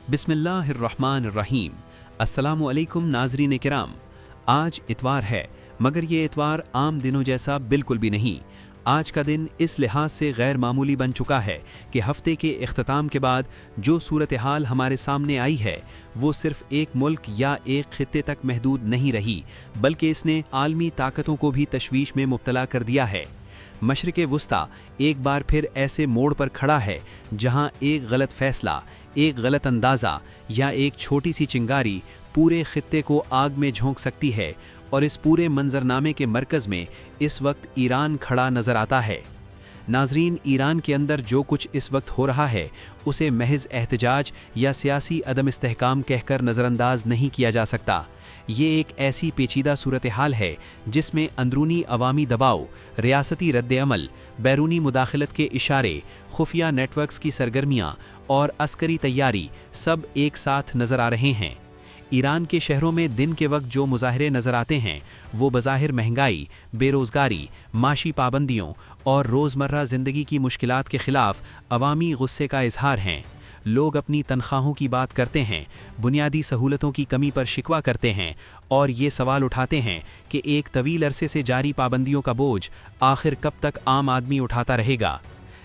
बिस्मिल्लाहिर्रहमानिर्रहीम। अस्सलामु अलैकुम नाज़रीन किराम। आज इतवार है, मगर ये इतवार आम दिनों जैसा बिल्कुल भी नहीं। आज का दिन इस लिहाज से गैर मामूली बन चुका है कि हफ्ते के इख्तिताम के बाद जो सूरत हाल हमारे सामने आई है वो सिर्फ एक मुल्क या एक खित्ते तक महदूद नहीं रही, बल्कि इसने आलमी ताकतों को भी तशवीश में मुब्तला कर दिया है। मशरिक़ वुस्ता एक बार फिर ऐसे मोड़ पर खड़ा है जहां एक गलत फैसला, एक गलत अंदाज़ा या एक छोटी सी चिंगारी पूरे खित्ते को आग में झोंक सकती है। और इस पूरे मंजरनामे के मरकज़ में इस वक्त ईरान खड़ा नज़र आता है। नाज़रीन, ईरान के अंदर जो कुछ इस वक्त हो रहा है उसे महज एहतजाज या सियासी अदम इस्तेहकाम कहकर नज़रअंदाज नहीं किया जा सकता। ये एक ऐसी पेचीदा सूरत हाल है जिसमें अंदरूनी अवामी दबाव, रियासती रद्द-ए-अमल, बैरूनी मुदाखलत के इशारे, खुफिया नेटवर्क्स की सरगर्मियाँ और अस्करी तैयारी सब एक साथ नज़र आ रहे हैं। ईरान के शहरों में दिन के वक्त जो मुजाहरे नज़र आते हैं वो बज़ाहिर महंगाई, बेरोज़गारी, माशी पाबंदियों और रोज़मर्रा ज़िंदगी की मुश्किलात के ख़िलाफ़ अवामी गुस्से का इजहार हैं। लोग अपनी तनख्वाहों की बात करते हैं, बुनियादी सहूलतों की कमी पर शिकवा करते हैं और ये सवाल उठाते हैं कि एक तवील अरसे से जारी पाबंदियों का बोझ आखिर कब तक आम आदमी उठाता रहेगा।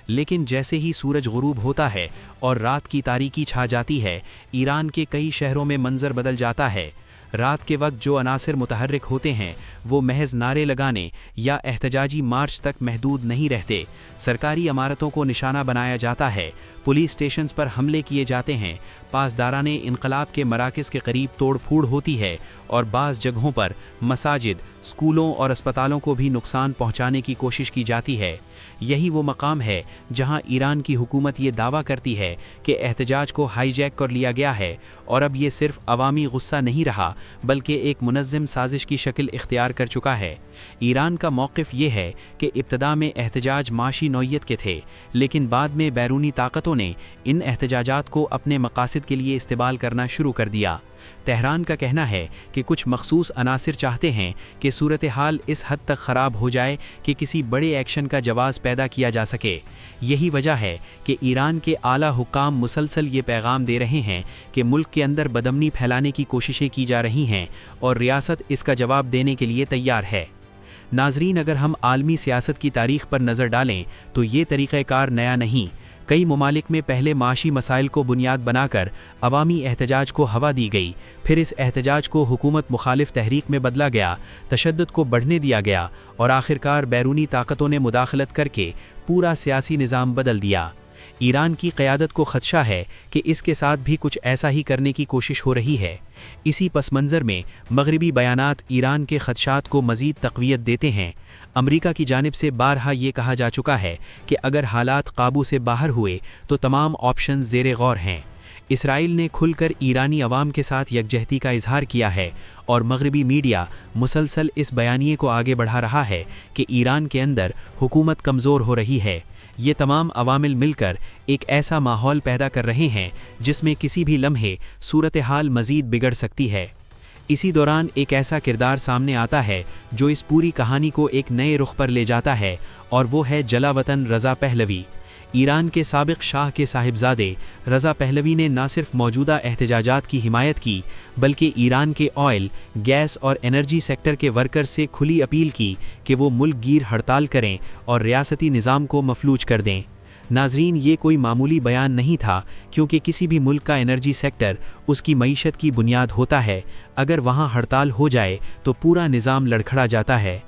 लेकिन जैसे ही सूरज गुरूब होता है और रात की तारीकी छा जाती है, ईरान के कई शहरों में मंजर बदल जाता है। रात के वक्त जो अनासिर मुतहर्रिक होते हैं वो महज नारे लगाने या एहतजाजी मार्च तक महदूद नहीं रहते। सरकारी इमारतों को निशाना बनाया जाता है, पुलिस स्टेशंस पर हमले किए जाते हैं, पासदाराने इनकलाब के मराकज़ के करीब तोड़ फोड़ होती है और बाज़ जगहों पर मसाजिद, स्कूलों और अस्पतालों को भी नुकसान पहुंचाने की कोशिश की जाती है। यही वो मकाम है जहां ईरान की हुकूमत ये दावा करती है कि एहतजाज को हाईजैक कर लिया गया है और अब ये सिर्फ अवामी गुस्सा नहीं रहा बल्कि एक मुनज़्ज़म साजिश की शक्ल इख्तियार कर चुका है। ईरान का मौक़िफ़ ये है कि इब्तदा में एहतजाज माशी नौइयत के थे, लेकिन बाद में बैरूनी ताकतों ने इन एहतजाजात को अपने मकासद के लिए इस्तेमाल करना शुरू कर दिया। तेहरान का कहना है कि कुछ मखसूस अनासिर चाहते हैं कि सूरत हाल इस हद तक ख़राब हो जाए कि किसी बड़े एक्शन का जवाज़ पैदा किया जा सके। यही वजह है कि ईरान के आला हुक्काम मुसलसल ये पैगाम दे रहे हैं कि मुल्क के अंदर बदअमनी फैलाने की कोशिशें की जा रही हैं और रियासत इसका जवाब देने के लिए तैयार है। नाज़रीन, अगर हम आलमी सियासत की तारीख़ पर नज़र डालें तो ये तरीक़ाकार नया नहीं। कई ममालिक में पहले माशी मसाइल को बुनियाद बनाकर अवामी एहतजाज को हवा दी गई, फिर इस एहतजाज को हुकूमत मुखालिफ तहरीक में बदला गया, तशद्दुद को बढ़ने दिया गया और आखिरकार बैरूनी ताकतों ने मुदाखलत करके पूरा सियासी निज़ाम बदल दिया। ईरान की क़यादत को ख़दशा है कि इसके साथ भी कुछ ऐसा ही करने की कोशिश हो रही है। इसी पस मंज़र में मग़रिबी बयानात ईरान के ख़दशात को मज़ीद तक़वियत देते हैं। अमरीका की जानिब से बारहा ये कहा जा चुका है कि अगर हालात काबू से बाहर हुए तो तमाम ऑप्शन ज़ेरे गौर हैं। इसराइल ने खुलकर ईरानी अवाम के साथ यकजहती का इजहार किया है और मग़रिबी मीडिया मुसलसल इस बयानिए को आगे बढ़ा रहा है कि ईरान के अंदर हुकूमत कमज़ोर हो रही है। ये तमाम अवामिल मिलकर एक ऐसा माहौल पैदा कर रहे हैं जिसमें किसी भी लम्हे सूरत हाल मज़ीद बिगड़ सकती है। इसी दौरान एक ऐसा किरदार सामने आता है जो इस पूरी कहानी को एक नए रुख पर ले जाता है और वो है जलावतन रज़ा पहलवी। ईरान के साबिक़ शाह के साहिबजादे रज़ा पहलवी ने न सिर्फ मौजूदा एहतजाजात की हिमायत की बल्कि ईरान के ऑयल, गैस और एनर्जी सेक्टर के वर्कर्स से खुली अपील की कि वो मुल्क गिर हड़ताल करें और रियासती निज़ाम को मफलूज कर दें। नाज़रीन, ये कोई मामूली बयान नहीं था, क्योंकि किसी भी मुल्क का एनर्जी सेक्टर उसकी मईशत की बुनियाद होता है। अगर वहाँ हड़ताल हो जाए तो पूरा निज़ाम लड़खड़ा जाता है।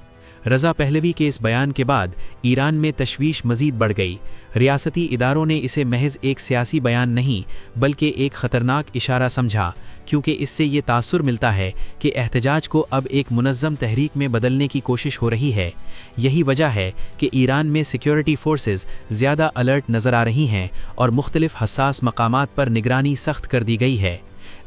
रज़ा पहलवी के इस बयान के बाद ईरान में तशवीश मज़ीद बढ़ गई। रियासती इदारों ने इसे महज एक सियासी बयान नहीं बल्कि एक ख़तरनाक इशारा समझा, क्योंकि इससे ये तासुर मिलता है कि एहतजाज को अब एक मुनज़्ज़म तहरीक में बदलने की कोशिश हो रही है। यही वजह है कि ईरान में सिक्योरिटी फोर्सेस ज़्यादा अलर्ट नज़र आ रही हैं और मुख्तलिफ हसास मकामात पर निगरानी सख्त कर दी गई है।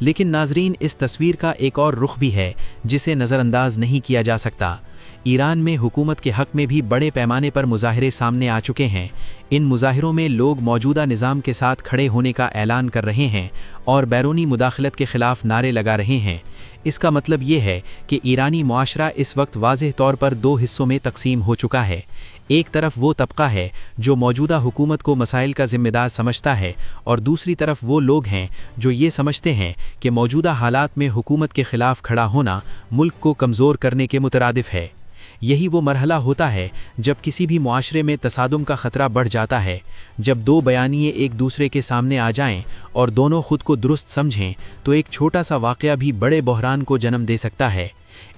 लेकिन नाज़रीन, इस तस्वीर का एक और रुख भी है जिसे नज़रअंदाज नहीं किया जा सकता। ईरान में हुकूमत के हक़ में भी बड़े पैमाने पर मुज़ाहरे सामने आ चुके हैं। इन मुज़ाहिरों में लोग मौजूदा निज़ाम के साथ खड़े होने का ऐलान कर रहे हैं और बैरूनी मुदाखलत के ख़िलाफ़ नारे लगा रहे हैं। इसका मतलब ये है कि ईरानी मुआशरा इस वक्त वाज़ेह तौर पर दो हिस्सों में तकसीम हो चुका है। ایک طرف وہ طبقہ ہے جو موجودہ حکومت کو مسائل کا ذمہ دار سمجھتا ہے، اور دوسری طرف وہ لوگ ہیں جو یہ سمجھتے ہیں کہ موجودہ حالات میں حکومت کے خلاف کھڑا ہونا ملک کو کمزور کرنے کے مترادف ہے۔ یہی وہ مرحلہ ہوتا ہے جب کسی بھی معاشرے میں تصادم کا خطرہ بڑھ جاتا ہے، جب دو بیانیے ایک دوسرے کے سامنے آ جائیں اور دونوں خود کو درست سمجھیں تو ایک چھوٹا سا واقعہ بھی بڑے بحران کو جنم دے سکتا ہے۔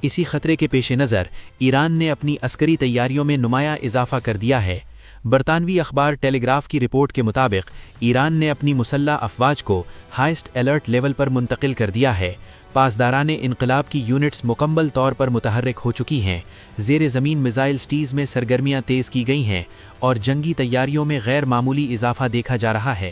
اسی خطرے کے پیش نظر ایران نے اپنی عسکری تیاریوں میں نمایاں اضافہ کر دیا ہے۔ برطانوی اخبار ٹیلی گراف کی رپورٹ کے مطابق ایران نے اپنی مسلح افواج کو ہائیسٹ الرٹ لیول پر منتقل کر دیا ہے۔ پاسداران انقلاب کی یونٹس مکمل طور پر متحرک ہو چکی ہیں، زیر زمین میزائل سٹیز میں سرگرمیاں تیز کی گئی ہیں اور جنگی تیاریوں میں غیر معمولی اضافہ دیکھا جا رہا ہے۔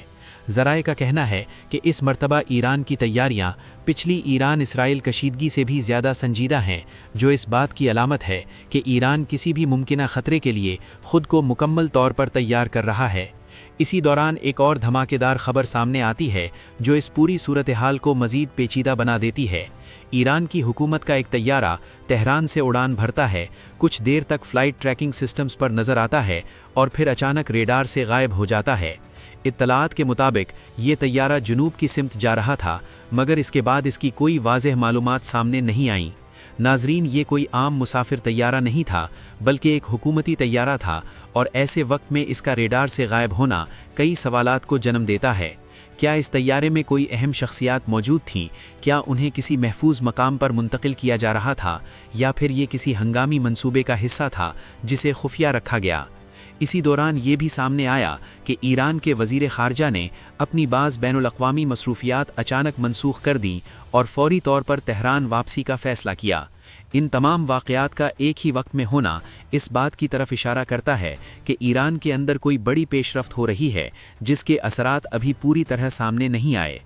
ذرائع کا کہنا ہے کہ اس مرتبہ ایران کی تیاریاں پچھلی ایران اسرائیل کشیدگی سے بھی زیادہ سنجیدہ ہیں، جو اس بات کی علامت ہے کہ ایران کسی بھی ممکنہ خطرے کے لیے خود کو مکمل طور پر تیار کر رہا ہے۔ اسی دوران ایک اور دھماکے دار خبر سامنے آتی ہے جو اس پوری صورتحال کو مزید پیچیدہ بنا دیتی ہے۔ ایران کی حکومت کا ایک طیارہ تہران سے اڑان بھرتا ہے، کچھ دیر تک فلائٹ ٹریکنگ سسٹمز پر نظر آتا ہے اور پھر اچانک ریڈار سے غائب ہو جاتا ہے۔ اطلاعات کے مطابق یہ طیارہ جنوب کی سمت جا رہا تھا، مگر اس کے بعد اس کی کوئی واضح معلومات سامنے نہیں آئیں۔ ناظرین، یہ کوئی عام مسافر طیارہ نہیں تھا بلکہ ایک حکومتی طیارہ تھا، اور ایسے وقت میں اس کا ریڈار سے غائب ہونا کئی سوالات کو جنم دیتا ہے۔ کیا اس طیارے میں کوئی اہم شخصیات موجود تھیں؟ کیا انہیں کسی محفوظ مقام پر منتقل کیا جا رہا تھا، یا پھر یہ کسی ہنگامی منصوبے کا حصہ تھا جسے خفیہ رکھا گیا؟ اسی دوران یہ بھی سامنے آیا کہ ایران کے وزیر خارجہ نے اپنی بعض بین الاقوامی مصروفیات اچانک منسوخ کر دیں اور فوری طور پر تہران واپسی کا فیصلہ کیا۔ ان تمام واقعات کا ایک ہی وقت میں ہونا اس بات کی طرف اشارہ کرتا ہے کہ ایران کے اندر کوئی بڑی پیش رفت ہو رہی ہے جس کے اثرات ابھی پوری طرح سامنے نہیں آئے۔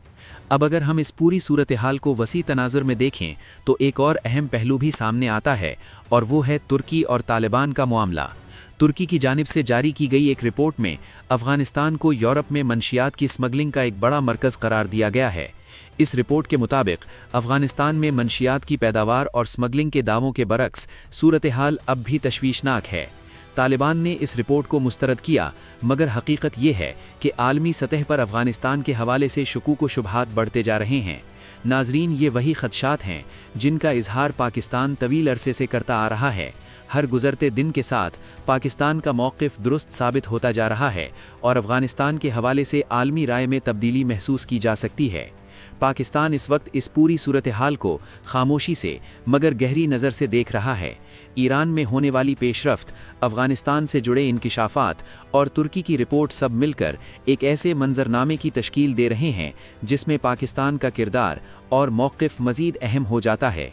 اب اگر ہم اس پوری صورتحال کو وسیع تناظر میں دیکھیں تو ایک اور اہم پہلو بھی سامنے آتا ہے، اور وہ ہے ترکی اور طالبان کا معاملہ۔ ترکی کی جانب سے جاری کی گئی ایک رپورٹ میں افغانستان کو یورپ میں منشیات کی اسمگلنگ کا ایک بڑا مرکز قرار دیا گیا ہے۔ اس رپورٹ کے مطابق افغانستان میں منشیات کی پیداوار اور اسمگلنگ کے دعووں کے برعکس صورتحال اب بھی تشویشناک ہے۔ طالبان نے اس رپورٹ کو مسترد کیا، مگر حقیقت یہ ہے کہ عالمی سطح پر افغانستان کے حوالے سے شکوک و شبہات بڑھتے جا رہے ہیں۔ ناظرین، یہ وہی خدشات ہیں جن کا اظہار پاکستان طویل عرصے سے کرتا آ رہا ہے۔ ہر گزرتے دن کے ساتھ پاکستان کا موقف درست ثابت ہوتا جا رہا ہے اور افغانستان کے حوالے سے عالمی رائے میں تبدیلی محسوس کی جا سکتی ہے۔ پاکستان اس وقت اس پوری صورتحال کو خاموشی سے مگر گہری نظر سے دیکھ رہا ہے۔ ایران میں ہونے والی پیش رفت، افغانستان سے جڑے انکشافات اور ترکی کی رپورٹ سب مل کر ایک ایسے منظرنامے کی تشکیل دے رہے ہیں جس میں پاکستان کا کردار اور موقف مزید اہم ہو جاتا ہے۔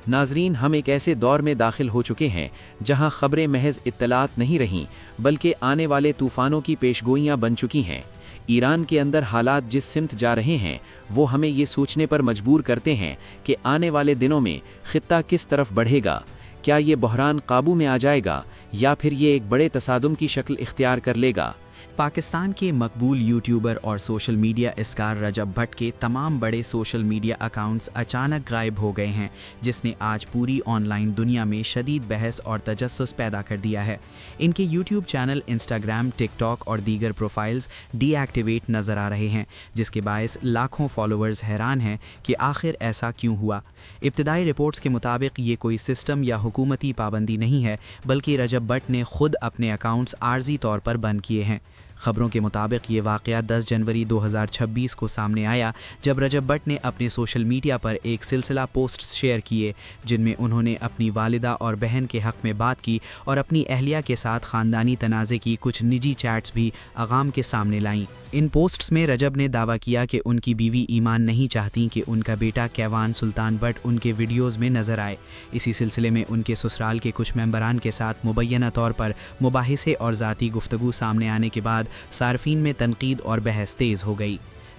ناظرین، ہم ایک ایسے دور میں داخل ہو چکے ہیں جہاں خبریں محض اطلاعات نہیں رہیں بلکہ آنے والے طوفانوں کی پیشگوئیاں بن چکی ہیں۔ ایران کے اندر حالات جس سمت جا رہے ہیں وہ ہمیں یہ سوچنے پر مجبور کرتے ہیں کہ آنے والے دنوں میں خطہ کس طرف بڑھے گا۔ کیا یہ بحران قابو میں آ جائے گا یا پھر یہ ایک بڑے تصادم کی شکل اختیار کر لے گا؟ پاکستان کے مقبول یوٹیوبر اور سوشل میڈیا اسکار رجب بھٹ کے تمام بڑے سوشل میڈیا اکاؤنٹس اچانک غائب ہو گئے ہیں، جس نے آج پوری آن لائن دنیا میں شدید بحث اور تجسس پیدا کر دیا ہے۔ ان کے یوٹیوب چینل، انسٹاگرام، ٹک ٹاک اور دیگر پروفائلز ڈی ایکٹیویٹ نظر آ رہے ہیں، جس کے باعث لاکھوں فالوورز حیران ہیں کہ آخر ایسا کیوں ہوا۔ ابتدائی رپورٹس کے مطابق یہ کوئی سسٹم یا حکومتی پابندی نہیں ہے، بلکہ رجب بھٹ نے خود اپنے اکاؤنٹس عارضی طور پر بند کیے ہیں۔ خبروں کے مطابق یہ واقعہ 10 جنوری 2026 کو سامنے آیا جب رجب بھٹ نے اپنے سوشل میڈیا پر ایک سلسلہ پوسٹس شیئر کیے جن میں انہوں نے اپنی والدہ اور بہن کے حق میں بات کی اور اپنی اہلیہ کے ساتھ خاندانی تنازع کی کچھ نجی چیٹس بھی عوام کے سامنے لائیں۔ ان پوسٹس میں رجب نے دعویٰ کیا کہ ان کی بیوی ایمان نہیں چاہتی کہ ان کا بیٹا کیوان سلطان بھٹ ان کے ویڈیوز میں نظر آئے۔ اسی سلسلے میں ان کے سسرال کے کچھ ممبران کے ساتھ مبینہ طور پر مباحثے اور ذاتی گفتگو سامنے آنے کے بعد صارفین میں تنقید اور بحث تیز ہو گئی۔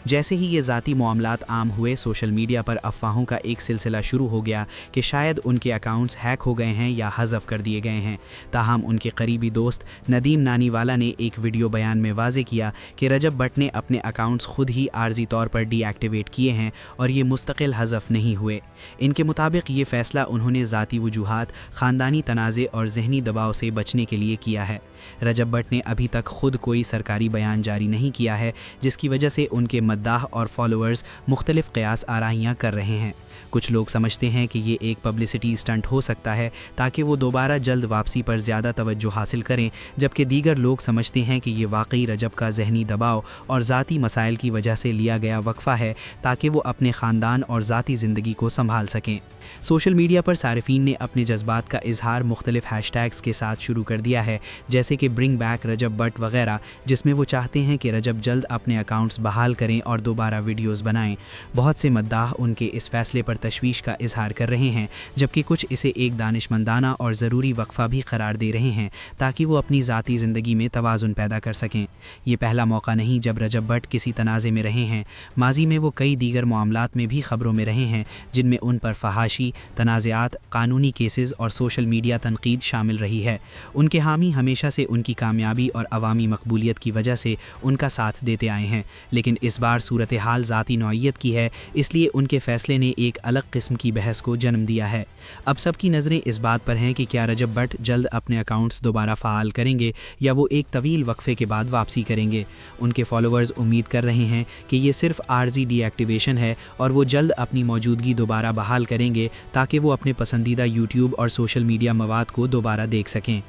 जैसे ही ये ذاتی मामलात आम हुए, सोशल मीडिया पर अफवाहों का एक सिलसिला शुरू हो गया कि शायद उनके अकाउंट्स हैक हो गए हैं या हज़फ कर दिए गए हैं। ताहम उनके करीबी दोस्त नदीम नानीवाला ने एक वीडियो बयान में वाज़े किया कि रजब भट्ट ने अपने अकाउंट्स खुद ही आर्जी तौर पर डीएक्टिवेट किए हैं और ये मुस्तकिल हज़फ नहीं हुए। इनके मुताबिक ये फ़ैसला उन्होंने ज़ाती वजूहात, ख़ानदानी तनाज़े और ज़हनी दबाव से बचने के लिए किया है। रजब भट्ट ने अभी तक खुद कोई सरकारी बयान जारी नहीं किया है, जिसकी वजह से उनके मद्दाह और फॉलोअर्स मुख्तलिफ क़यास आराइयाँ कर रहे हैं। कुछ लोग समझते हैं कि ये एक पब्लिसिटी स्टंट हो सकता है ताकि वो दोबारा जल्द वापसी पर ज़्यादा तवज्जो हासिल करें, जबकि दीगर लोग समझते हैं कि ये वाकई रजब का ज़हनी दबाव और ज़ाती मसाइल की वजह से लिया गया वक्फ़ा है ताकि वो अपने ख़ानदान और ज़ाती ज़िंदगी को संभाल सकें। सोशल मीडिया पर सारिफीन ने अपने जज्बात का इजहार मुख्तलिफ हैशटैग्स के साथ शुरू कर दिया है, जैसे कि ब्रिंग बैक रजब भट्ट वगैरह, जिसमें वो चाहते हैं कि रजब जल्द अपने अकाउंट्स बहाल करें और दोबारा वीडियोस बनाएं। बहुत से मद्दाह उनके इस फैसले पर तशवीश का इजहार कर रहे हैं, जबकि कुछ इसे एक दानिशमंदाना और ज़रूरी वक्फ़ा भी करार दे रहे हैं ताकि वो अपनी ज़ाती ज़िंदगी में तवाज़ुन पैदा कर सकें। ये पहला मौका नहीं जब रजब भट्ट किसी तनाज़े में रहे हैं। माजी में वो कई दीगर मामलात में भी ख़बरों में रहे हैं, जिनमें उन पर फहाशी, तनाज़ात, कानूनी केसेस और सोशल मीडिया तनकीद शामिल रही है। उनके हामी हमेशा से उनकी कामयाबी और अवामी मकबूलियत की वजह से उनका साथ देते आए हैं, लेकिन इस बार सूरत हाल ज़ाती नौइयत की है, इसलिए उनके फ़ैसले ने एक अलग किस्म की बहस को जन्म दिया है। अब सबकी नज़रें इस बात पर हैं कि क्या रजब भट्ट जल्द अपने अकाउंट्स दोबारा फ़ाल करेंगे या वो एक तवील वक्फे के बाद वापसी करेंगे। उनके फॉलोअर्स उम्मीद कर रहे हैं कि ये सिर्फ आर्जी डीएक्टिवेशन है और वो जल्द अपनी मौजूदगी दोबारा बहाल करेंगे ताकि वो अपने पसंदीदा यूट्यूब और सोशल मीडिया मवाद को दोबारा देख सकें।